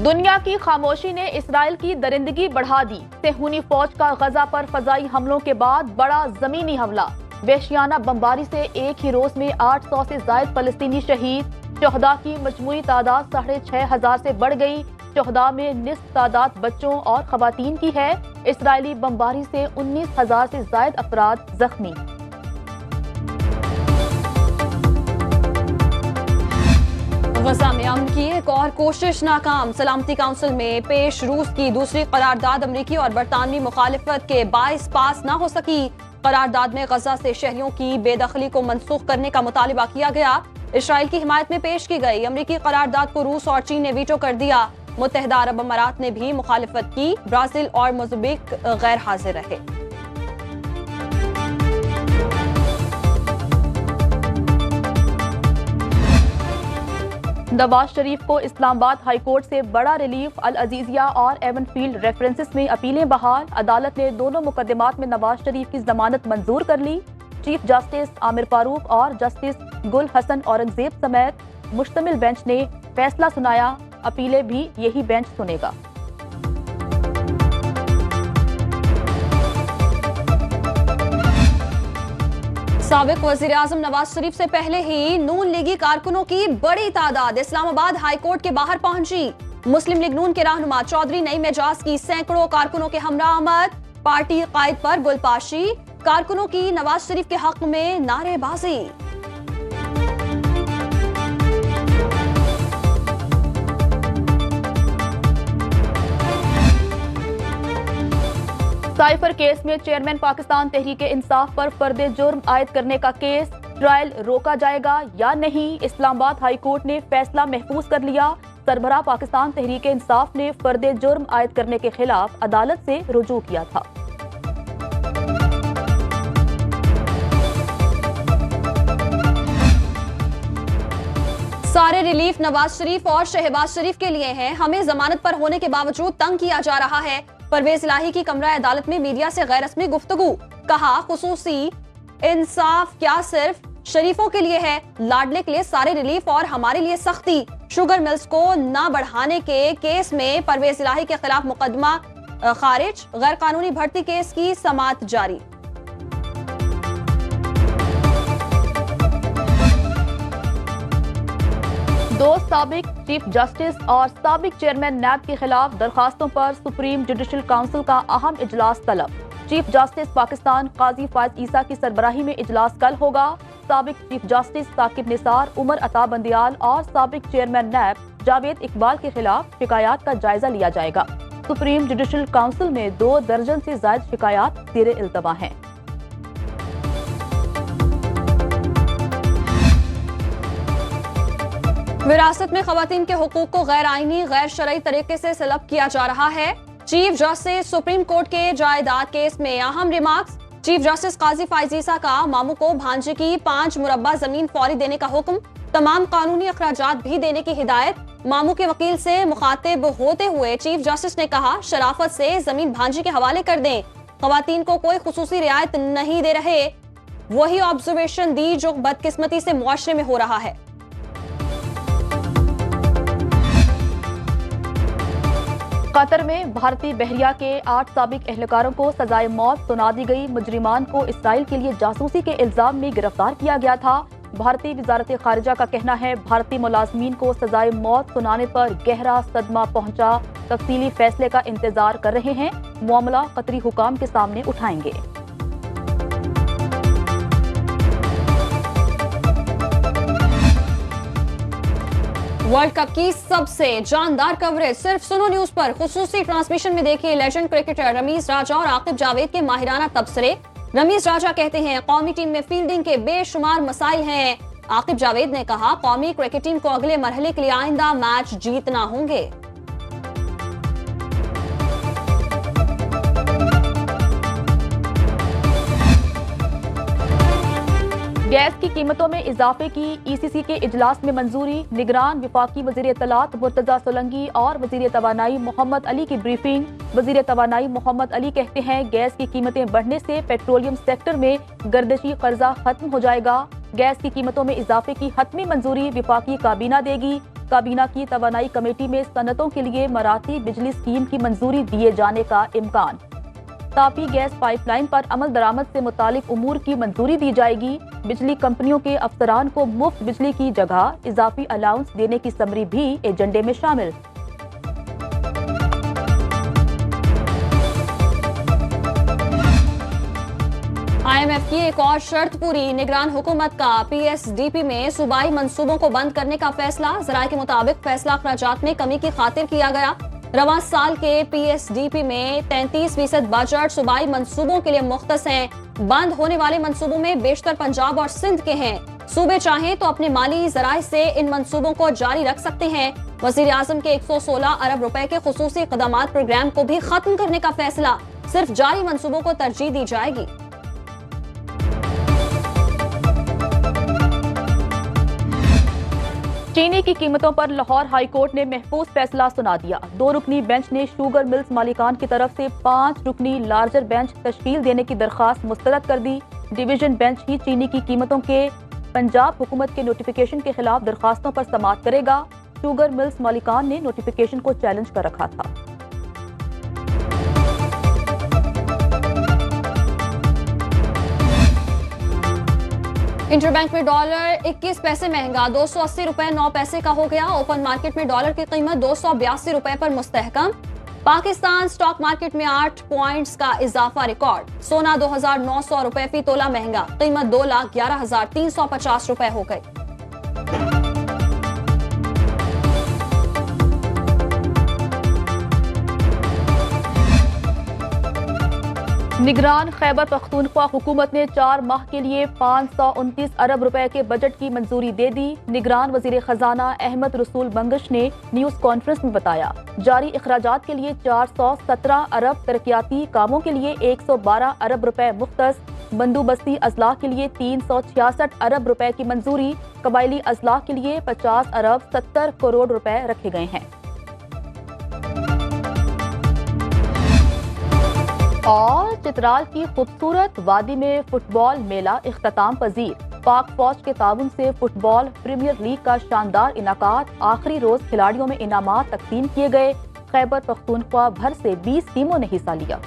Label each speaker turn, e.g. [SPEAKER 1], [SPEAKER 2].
[SPEAKER 1] दुनिया की खामोशी ने इसराइल की दरिंदगी बढ़ा दी। सेहूनी फौज का गजा पर फजाई हमलों के बाद बड़ा जमीनी हमला। वहशियाना बमबारी से एक ही रोज में 800 से ज्यादा फलस्तीनी शहीद। शहदा की मजमूई तादाद 6,500 से बढ़ गई। शहदा में निस्फ तादाद बच्चों और खवातीन की है। इसराइली बमबारी से 19,000 से ज्यादा अफराद जख्मी।
[SPEAKER 2] गजा में अमन की एक और कोशिश नाकाम। सलामती काउंसिल में पेश रूस की दूसरी करारदाद अमरीकी और बरतानवी मुखालिफत के बाइस पास न हो सकी। करारदाद में गजा से शहरियों की बेदखली को मनसूख करने का मुतालिबा किया गया। इसराइल की हिमायत में पेश की गई अमरीकी करारदाद को रूस और चीन ने वीटो कर दिया। मुत्तहिदा अरब अमारात ने भी मुखालिफत की। ब्राजील और मोज़ाम्बिक गैर हाजिर रहे।
[SPEAKER 1] नवाज शरीफ को इस्लामाबाद हाई कोर्ट से बड़ा रिलीफ। अल अजीजिया और एवनफील्ड रेफरेंसेस में अपीलें बहाल। अदालत ने दोनों मुकदमात में नवाज शरीफ की जमानत मंजूर कर ली। चीफ जस्टिस आमिर फारूक और जस्टिस गुल हसन औरंगजेब समेत मुश्तमिल बेंच ने फैसला सुनाया। अपीलें भी यही बेंच सुनेगा।
[SPEAKER 2] साबिक वजीर आजम नवाज शरीफ से पहले ही नून लीगी कारकुनों की बड़ी तादाद इस्लामाबाद हाई कोर्ट के बाहर पहुंची। मुस्लिम लीग नून के रहनुमा चौधरी नईम एजाज की सैकड़ों कारकुनों के हमरा आमद। पार्टी कायद पर गुलपाशी। कारकुनों की नवाज शरीफ के हक में नारेबाजी।
[SPEAKER 1] साइफर केस में चेयरमैन पाकिस्तान तहरीक इंसाफ पर फर्दे जुर्म आयद करने का केस। ट्रायल रोका जाएगा या नहीं, इस्लामाबाद हाई कोर्ट ने फैसला महफूज कर लिया। सरबराह पाकिस्तान तहरीक इंसाफ ने फर्दे जुर्म आयद करने के खिलाफ अदालत से रुजू किया था।
[SPEAKER 2] सारे रिलीफ नवाज शरीफ और शहबाज शरीफ के लिए हैं। हमें जमानत पर होने के बावजूद तंग किया जा रहा है। परवेज इलाही की कमरा अदालत में मीडिया से गैर रस्मी गुफ्तगू। कहा खुसूसी इंसाफ क्या सिर्फ शरीफों के लिए है, लाडले के लिए सारे रिलीफ और हमारे लिए सख्ती। शुगर मिल्स को न बढ़ाने के केस में परवेज इलाही के खिलाफ मुकदमा खारिज। गैर कानूनी भर्ती केस की समाअत जारी।
[SPEAKER 1] दो साबिक चीफ जस्टिस और साबिक चेयरमैन नैब के खिलाफ दरखास्तों पर सुप्रीम जुडिशल काउंसिल का अहम इजलास तलब। चीफ जस्टिस पाकिस्तान काजी फायज ईसा की सरबराही में इजलास कल होगा। साबिक चीफ जस्टिस साकिब निसार, उमर अता बंदियाल और साबिक चेयरमैन नैब जावेद इकबाल के खिलाफ शिकायत का जायजा लिया जाएगा। सुप्रीम जुडिशल काउंसिल में 2 दर्जन से ज्यादा शिकायत ज़ेरे इल्तवा हैं।
[SPEAKER 2] विरासत में खवातीन के हुकूक को गैर आईनी गैर शरई तरीके से सलब किया जा रहा है। चीफ जस्टिस सुप्रीम कोर्ट के जायदाद केस में अहम रिमार्क्स। चीफ जस्टिस काजी फायज ईसा का मामू को भांजे की 5 मुरब्बा जमीन फौरी देने का हुक्म। तमाम कानूनी अखराजात भी देने की हिदायत। मामू के वकील से मुखातिब होते हुए चीफ जस्टिस ने कहा शराफत से जमीन भांजे के हवाले कर दें। खवातीन को कोई खुसूसी रियायत नहीं दे रहे। वही ऑब्जर्वेशन दी जो बदकिस्मती से मुआशरे में हो रहा है।
[SPEAKER 1] कतर में भारतीय बहरिया के 8 साबिक एहलकारों को सजाए मौत सुना दी गई। मुजरिमान को इसराइल के लिए जासूसी के इल्जाम में गिरफ्तार किया गया था। भारतीय वजारत खारिजा का कहना है भारतीय मुलाजमीन को सजाए मौत सुनाने पर गहरा सदमा पहुंचा। तफसीली फैसले का इंतजार कर रहे हैं। मामला कतरी हुकाम के सामने उठाएंगे।
[SPEAKER 2] वर्ल्ड कप की सबसे जानदार कवरेज सिर्फ सुनो न्यूज पर। खुसूसी ट्रांसमिशन में देखिए लेजेंड क्रिकेटर रमीज राजा और आकिब जावेद के माहिराना तबसरे। रमीज राजा कहते हैं कौमी टीम में फील्डिंग के बेशुमार मसाइल हैं। आकिब जावेद ने कहा कौमी क्रिकेट टीम को अगले मरहले के लिए आइंदा मैच जीतना होंगे।
[SPEAKER 1] गैस की कीमतों में इजाफे की ईसीसी के इजलास में मंजूरी। निगरान वफाकी वजीर इत्तलात मुर्तजा सोलंकी और वजीर तवानाई मोहम्मद अली की ब्रीफिंग। वजीर तवानाई मोहम्मद अली कहते हैं गैस की कीमतें बढ़ने से पेट्रोलियम सेक्टर में गर्दिशी कर्जा खत्म हो जाएगा। गैस की कीमतों में इजाफे की हतमी मंजूरी वफाकी काबीना देगी। काबीना की तवानाई कमेटी में सनतों के लिए मराठी बिजली स्कीम की मंजूरी दिए जाने का इम्कान। तापी गैस पाइपलाइन पर अमल दरामद से मुतालिक उमूर की मंजूरी दी जाएगी। बिजली कंपनियों के अफसरान को मुफ्त बिजली की जगह इजाफी अलाउंस देने की समरी भी एजेंडे में शामिल।
[SPEAKER 2] IMF की एक और शर्त पूरी, निगरान हुकूमत का PSDP में सूबाई मंसूबों को बंद करने का फैसला। ज़राए के मुताबिक फैसला अखराजात में कमी की खातिर किया गया। रवां साल के PSDP में 33% बजट सूबाई मंसूबों के लिए मुख्तस हैं। बंद होने वाले मंसूबों में बेशतर पंजाब और सिंध के हैं। सूबे चाहें तो अपने माली ज़राए से इन मंसूबों को जारी रख सकते हैं। वज़ीर आज़म के 116 अरब रुपए के खुसूसी इक़दामात प्रोग्राम को भी खत्म करने का फैसला। सिर्फ जारी मंसूबों को तरजीह दी जाएगी।
[SPEAKER 1] चीनी की कीमतों पर लाहौर हाई कोर्ट ने महफूज फैसला सुना दिया। 2 रुकनी बेंच ने शुगर मिल्स मालिकान की तरफ से 5 रुकनी लार्जर बेंच तश्कील देने की दरखास्त मुस्तरद कर दी। डिवीजन बेंच ही चीनी की कीमतों के पंजाब हुकूमत के नोटिफिकेशन के खिलाफ दरखास्तों पर समाअत करेगा। शुगर मिल्स मालिकान ने नोटिफिकेशन को चैलेंज कर रखा था।
[SPEAKER 2] इंटरबैंक में डॉलर 21 पैसे महंगा 280 रुपए 9 पैसे का हो गया। ओपन मार्केट में डॉलर की कीमत 282 रुपए पर मुस्तहकम। पाकिस्तान स्टॉक मार्केट में 8 पॉइंट्स का इजाफा रिकॉर्ड। सोना 2900 रुपए फी तोला महंगा, कीमत 2,11,350 रुपए हो गई।
[SPEAKER 1] निगरान खैबर पख्तूनख्वा हुकूमत ने 4 माह के लिए 529 अरब रुपए के बजट की मंजूरी दे दी। निगरान वजीर खजाना अहमद रसूल बंगश ने न्यूज कॉन्फ्रेंस में बताया, जारी अखराजात के लिए 417 अरब, तरक्याती कामों के लिए 112 अरब रुपए मुख्तस, बंदोबस्ती अजलाह के लिए 366 अरब रुपए की मंजूरी, कबायली अजलाह के लिए 50 अरब 70 करोड़ रुपए रखे गए हैं। और चित्राल की खूबसूरत वादी में फुटबॉल मेला इख्तिताम पजीर। पाक फौज के ताउन से फुटबॉल प्रीमियर लीग का शानदार इनाकात। आखिरी रोज खिलाड़ियों में इनामात तकसीम किए गए। खैबर पख्तूनख्वा भर से 20 टीमों ने हिस्सा लिया।